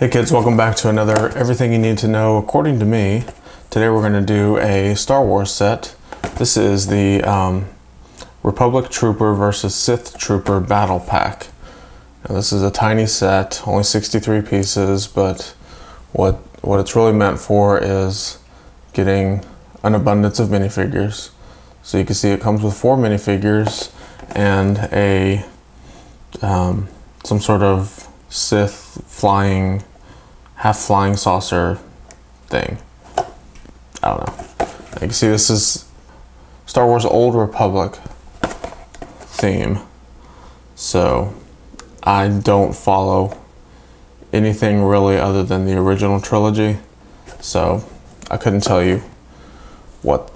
Hey kids, welcome back to another Everything You Need to Know According to Me. Today we're going to do a Star Wars set. This is the Republic Trooper vs Sith Trooper Battle Pack. Now, this is a tiny set, only 63 pieces, but what it's really meant for is getting an abundance of minifigures. So you can see it comes with 4 minifigures and a some sort of Sith half flying saucer thing. I don't know. You can see this is Star Wars Old Republic theme. So I don't follow anything really other than the original trilogy. So I couldn't tell you what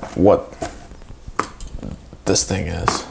this thing is.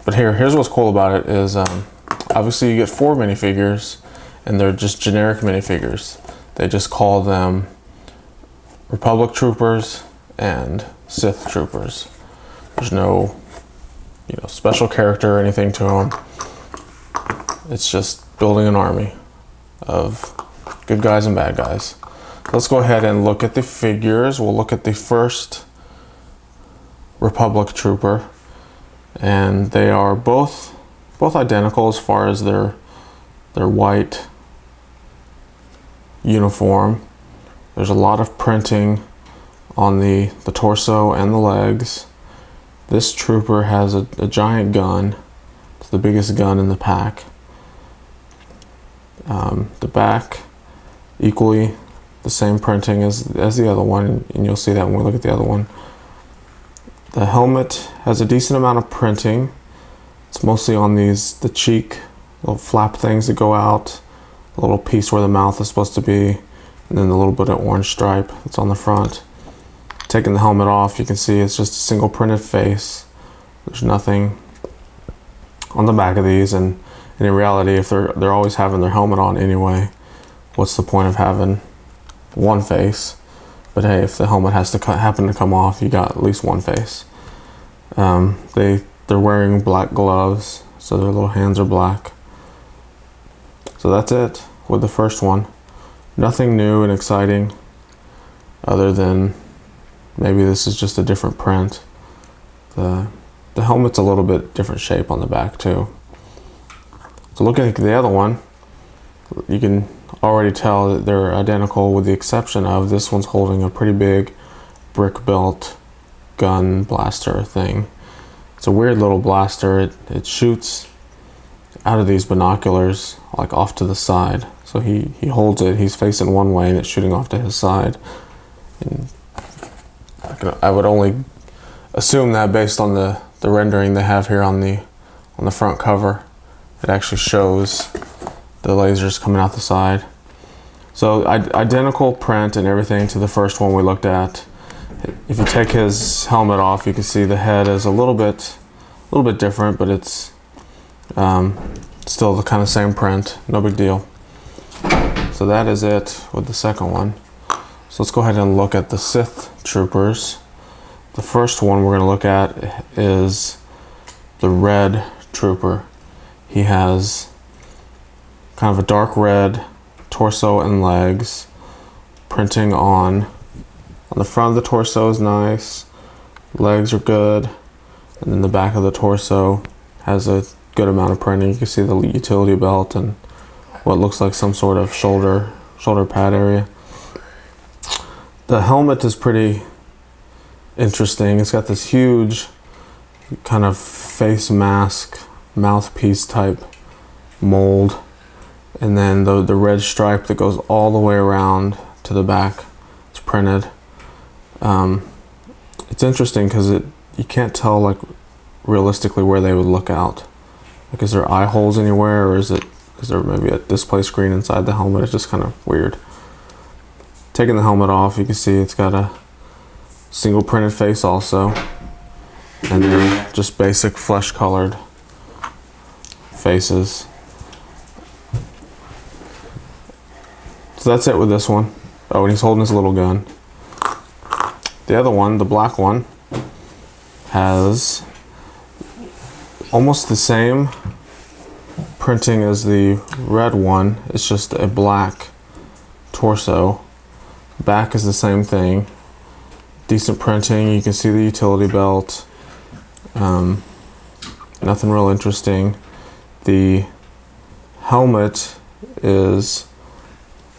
But here's what's cool about it is obviously you get 4 minifigures and they're just generic minifigures. They just call them Republic Troopers and Sith Troopers. There's no special character or anything to them. It's just building an army of good guys and bad guys. Let's go ahead and look at the figures. We'll look at the first Republic Trooper. And they are both identical as far as their white uniform. There's a lot of printing on the torso and the legs. This trooper has a giant gun. It's the biggest gun in the pack. The back, equally the same printing as the other one, and you'll see that when we look at the other one. The helmet has a decent amount of printing. It's mostly on the cheek, little flap things that go out, a little piece where the mouth is supposed to be, and then the little bit of orange stripe that's on the front. Taking the helmet off, you can see it's just a single printed face. There's nothing on the back of these, and in reality, if they're always having their helmet on anyway, what's the point of having one face? But hey, if the helmet has to happen to come off, you got at least one face. They're wearing black gloves, so their little hands are black. So that's it with the first one. Nothing new and exciting, other than maybe this is just a different print. The helmet's a little bit different shape on the back too. So looking at the other one, you can already tell that they're identical, with the exception of this one's holding a pretty big brick built gun blaster thing. It's a weird little blaster. It shoots out of these binoculars, like off to the side. So he holds it, he's facing one way and it's shooting off to his side. And I would only assume that based on the rendering they have here on the front cover. It actually shows the lasers coming out the side. So identical print and everything to the first one we looked at. If you take his helmet off, you can see the head is a little bit different, but it's still the kind of same print. No big deal. So that is it with the second one. So let's go ahead and look at the Sith Troopers. The first one we're going to look at is the Red Trooper. He has kind of a dark red torso and legs. Printing on the front of the torso is nice. Legs are good. And then the back of the torso has a good amount of printing. You can see the utility belt and what looks like some sort of shoulder pad area. The helmet is pretty interesting. It's got this huge kind of face mask, mouthpiece type mold, and then the red stripe that goes all the way around to the back. It's printed. It's interesting because you can't tell like realistically where they would look out. Like, is there eye holes anywhere, or is there maybe a display screen inside the helmet? It's just kind of weird. Taking the helmet off, you can see it's got a single printed face also, and then just basic flesh colored faces. So that's it with this one. Oh, and he's holding his little gun. The other one, the black one, has almost the same printing as the red one. It's just a black torso. Back is the same thing. Decent printing. You can see the utility belt. Nothing real interesting. The helmet is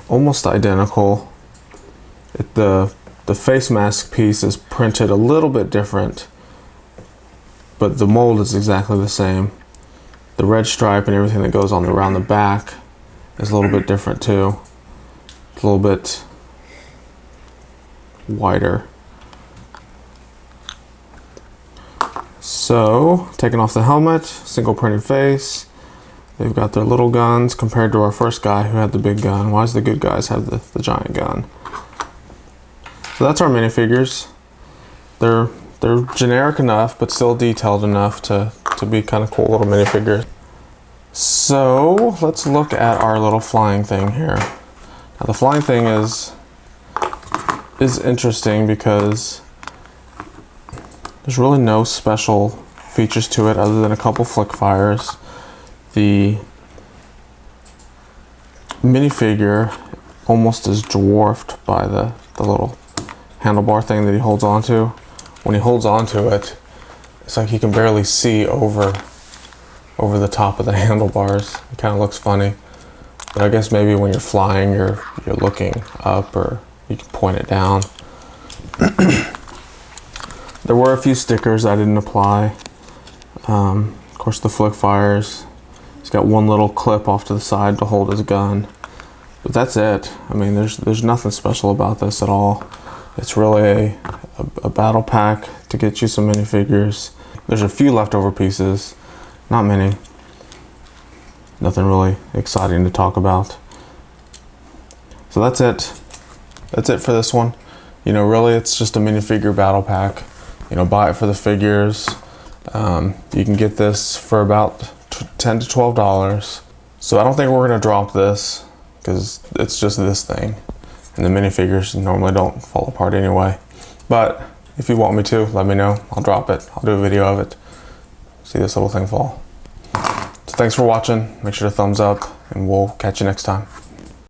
almost identical. The face mask piece is printed a little bit different, but the mold is exactly the same. The red stripe and everything that goes on around the back is a little bit different too. It's a little bit wider. So, taking off the helmet, single printed face. They've got their little guns compared to our first guy who had the big gun. Why does the good guys have the giant gun? So that's our minifigures. They're generic enough, but still detailed enough to be kind of cool little minifigures. So let's look at our little flying thing here. Now the flying thing is interesting because there's really no special features to it other than a couple flick fires. The minifigure almost is dwarfed by the little handlebar thing that he holds onto. When he holds onto it, it's like he can barely see over the top of the handlebars. It kind of looks funny. But I guess maybe when you're flying, you're looking up, or you can point it down. There were a few stickers I didn't apply. Of course, the flick fires. He's got one little clip off to the side to hold his gun. But that's it. I mean, there's nothing special about this at all. It's really a battle pack to get you some minifigures. There's a few leftover pieces, not many. Nothing really exciting to talk about. So that's it. That's it for this one. You know, really, it's just a minifigure battle pack. You know, buy it for the figures. You can get this for about $10 to $12. So I don't think we're gonna drop this because it's just this thing. And the minifigures normally don't fall apart anyway. But if you want me to, let me know. I'll drop it. I'll do a video of it. See this little thing fall. So thanks for watching. Make sure to thumbs up, and we'll catch you next time.